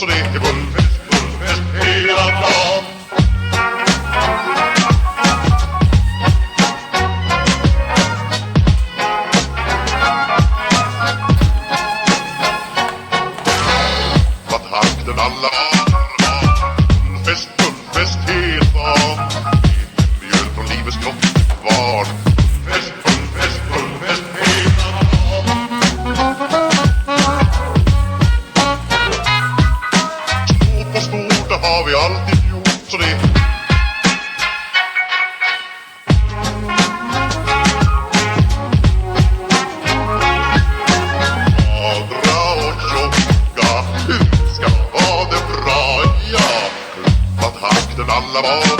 så det är bullfest hela dagen. Vad takten alla bullfest hela dagen. Mjöl från livets grottkvarn. Bullfest hela dagen. Stort, det har vi alltid gjort, så det magra och tjocka, ska ha det bra, ja. Vad takten alla var